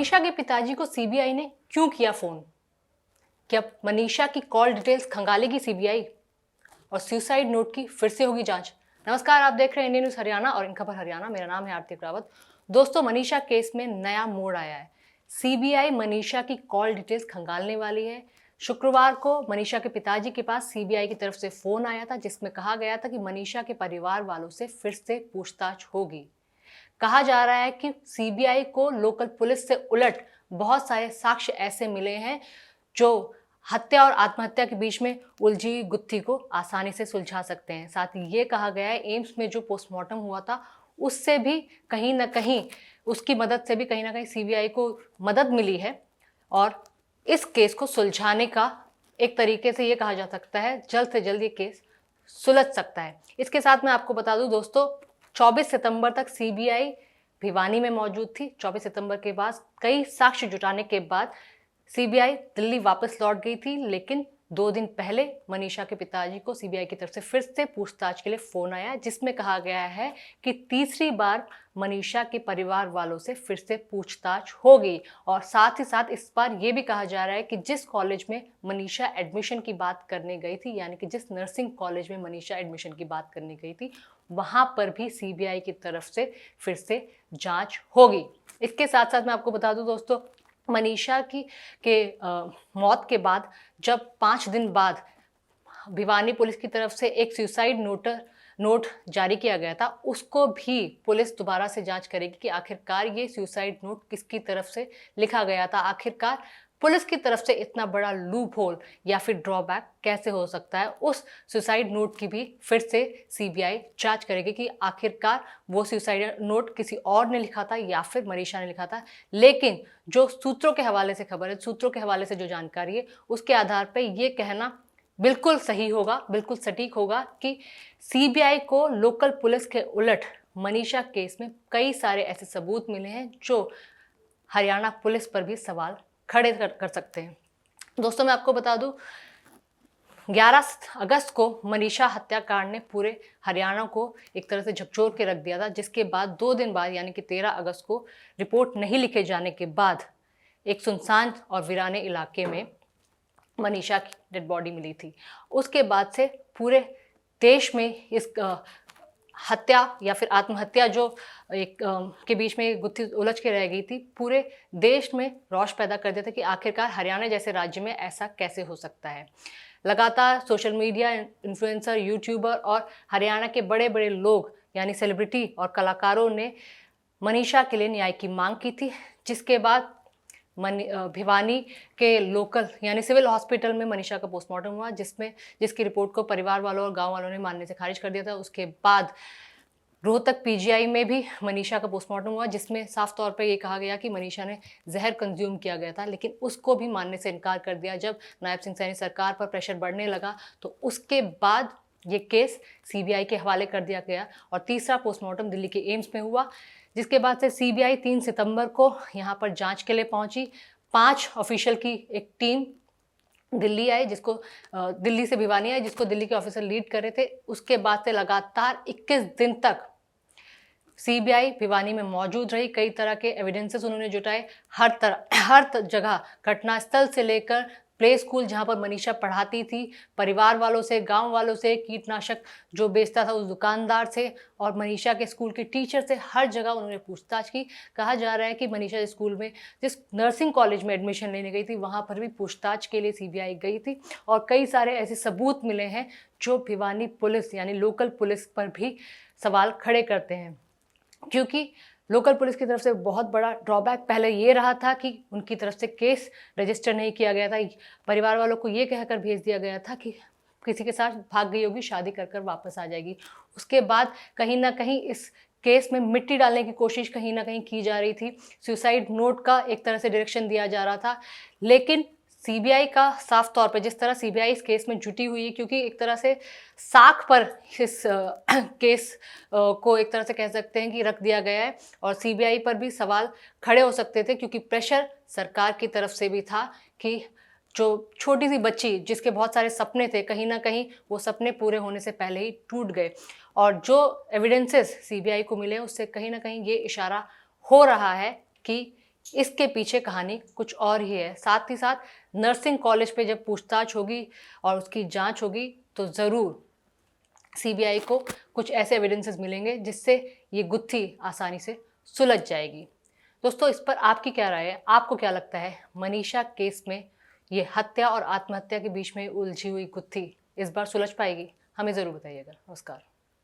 मनीषा के पिताजी को सीबीआई ने क्यों किया फोन? क्या मनीषा की कॉल डिटेल्स खंगालेगी सीबीआई? और सुसाइड नोट की फिर से होगी जांच? नमस्कार, आप देख रहे हैं इंडियन न्यूज हरियाणा और इन खबर हरियाणा। मेरा नाम है आरती रावत। दोस्तों, मनीषा केस में नया मोड़ आया है। सीबीआई मनीषा की कॉल डिटेल्स खंगालने वाली है। शुक्रवार को मनीषा के पिताजी के पास सीबीआई की तरफ से फोन आया था, जिसमें कहा गया था कि मनीषा के परिवार वालों से फिर से पूछताछ होगी। कहा जा रहा है कि सीबीआई को लोकल पुलिस से उलट बहुत सारे साक्ष्य ऐसे मिले हैं जो हत्या और आत्महत्या के बीच में उलझी गुत्थी को आसानी से सुलझा सकते हैं। साथ ही ये कहा गया है एम्स में जो पोस्टमार्टम हुआ था उससे भी कहीं ना कहीं, उसकी मदद से भी कहीं ना कहीं सीबीआई को मदद मिली है और इस केस को सुलझाने का एक तरीके से ये कहा जा सकता है जल्द से जल्द ये केस सुलझ सकता है। इसके साथ मैं आपको बता दूं दोस्तों, 24 सितंबर तक सीबीआई भिवानी में मौजूद थी। 24 सितंबर के बाद कई साक्ष्य जुटाने के बाद सीबीआई दिल्ली वापस लौट गई थी, लेकिन 2 दिन पहले मनीषा के पिताजी को सीबीआई की तरफ से फिर से पूछताछ के लिए फोन आया, जिसमें कहा गया है कि तीसरी बार मनीषा के परिवार वालों से फिर से पूछताछ होगी। और साथ ही साथ इस बार ये भी कहा जा रहा है कि जिस कॉलेज में मनीषा एडमिशन की बात करने गई थी, यानी कि जिस नर्सिंग कॉलेज में मनीषा एडमिशन की बात करने गई थी, वहां पर भी सीबीआई की तरफ से फिर से जांच होगी। इसके साथ साथ मैं आपको बता दूं दोस्तों, मनीषा की मौत के बाद जब 5 दिन बाद भिवानी पुलिस की तरफ से एक सुसाइड नोट जारी किया गया था, उसको भी पुलिस दोबारा से जांच करेगी कि आखिरकार ये सुसाइड नोट किसकी तरफ से लिखा गया था। आखिरकार पुलिस की तरफ से इतना बड़ा लूप होल या फिर ड्रॉबैक कैसे हो सकता है। उस सुसाइड नोट की भी फिर से सीबीआई जांच करेगी कि आखिरकार वो सुसाइड नोट किसी और ने लिखा था या फिर मनीषा ने लिखा था। लेकिन जो सूत्रों के हवाले से खबर है, सूत्रों के हवाले से जो जानकारी है, उसके आधार पर ये कहना बिल्कुल सही होगा, बिल्कुल सटीक होगा कि सीबीआई को लोकल पुलिस के उलट मनीषा केस में कई सारे ऐसे सबूत मिले हैं जो हरियाणा पुलिस पर भी सवाल खड़े कर सकते हैं। दोस्तों, मैं आपको बता दूं, 11 अगस्त को मनीषा हत्याकांड ने पूरे हरियाणा को एक तरह से झकझोर के रख दिया था, जिसके बाद 2 दिन बाद यानी कि 13 अगस्त को रिपोर्ट नहीं लिखे जाने के बाद एक सुनसान और वीराने इलाके में मनीषा की डेड बॉडी मिली थी। उसके बाद से पूरे देश में इस हत्या या फिर आत्महत्या जो एक के बीच में गुत्थी उलझ के रह गई थी, पूरे देश में रौष पैदा कर दिया था कि आखिरकार हरियाणा जैसे राज्य में ऐसा कैसे हो सकता है। लगातार सोशल मीडिया इन्फ्लुएंसर, यूट्यूबर और हरियाणा के बड़े बड़े लोग यानी सेलिब्रिटी और कलाकारों ने मनीषा के लिए न्याय की मांग की थी, जिसके बाद भिवानी के लोकल यानी सिविल हॉस्पिटल में मनीषा का पोस्टमार्टम हुआ, जिसकी रिपोर्ट को परिवार वालों और गांव वालों ने मानने से खारिज कर दिया था। उसके बाद रोहतक पीजीआई में भी मनीषा का पोस्टमार्टम हुआ, जिसमें साफ तौर पर यह कहा गया कि मनीषा ने जहर कंज्यूम किया गया था, लेकिन उसको भी मानने से इनकार कर दिया। जब नायब सिंह सैनी सरकार पर प्रेशर बढ़ने लगा तो उसके बाद ये केस सीबीआई के हवाले कर दिया गया और तीसरा पोस्टमार्टम दिल्ली के एम्स में हुआ, जिसके बाद से सीबीआई 3 सितंबर को यहाँ पर जांच के लिए पहुंची। 5 ऑफिशियल की एक टीम दिल्ली आई, जिसको दिल्ली से भिवानी आई, जिसको दिल्ली के ऑफिसर लीड कर रहे थे। उसके बाद से लगातार 21 दिन तक सीबीआई भिवानी में मौजूद रही। कई तरह के एविडेंसेस उन्होंने जुटाए, हर जगह, घटनास्थल से लेकर प्ले स्कूल जहां पर मनीषा पढ़ाती थी, परिवार वालों से, गांव वालों से, कीटनाशक जो बेचता था उस दुकानदार से और मनीषा के स्कूल के टीचर से, हर जगह उन्होंने पूछताछ की। कहा जा रहा है कि मनीषा स्कूल में, जिस नर्सिंग कॉलेज में एडमिशन लेने गई थी, वहां पर भी पूछताछ के लिए सीबीआई गई थी और कई सारे ऐसे सबूत मिले हैं जो भिवानी पुलिस यानी लोकल पुलिस पर भी सवाल खड़े करते हैं। क्योंकि लोकल पुलिस की तरफ से बहुत बड़ा ड्रॉबैक पहले ये रहा था कि उनकी तरफ से केस रजिस्टर नहीं किया गया था। परिवार वालों को ये कहकर भेज दिया गया था कि किसी के साथ भाग गई होगी, शादी कर कर वापस आ जाएगी। उसके बाद कहीं ना कहीं इस केस में मिट्टी डालने की कोशिश कहीं ना कहीं की जा रही थी। सुसाइड नोट का एक तरह से डायरेक्शन दिया जा रहा था, लेकिन सीबीआई का साफ तौर पर, जिस तरह सीबीआई इस केस में जुटी हुई है, क्योंकि एक तरह से साख पर इस केस को एक तरह से कह सकते हैं कि रख दिया गया है और सीबीआई पर भी सवाल खड़े हो सकते थे, क्योंकि प्रेशर सरकार की तरफ से भी था कि जो छोटी सी बच्ची जिसके बहुत सारे सपने थे, कहीं ना कहीं वो सपने पूरे होने से पहले ही टूट गए। और जो एविडेंसेस सीबीआई को मिले उससे कहीं ना कहीं ये इशारा हो रहा है कि इसके पीछे कहानी कुछ और ही है। साथ ही साथ नर्सिंग कॉलेज पे जब पूछताछ होगी और उसकी जांच होगी तो ज़रूर सीबीआई को कुछ ऐसे एविडेंसेस मिलेंगे जिससे ये गुत्थी आसानी से सुलझ जाएगी। दोस्तों, इस पर आपकी क्या राय है? आपको क्या लगता है मनीषा केस में ये हत्या और आत्महत्या के बीच में उलझी हुई गुत्थी इस बार सुलझ पाएगी? हमें ज़रूर बताइएगा। नमस्कार।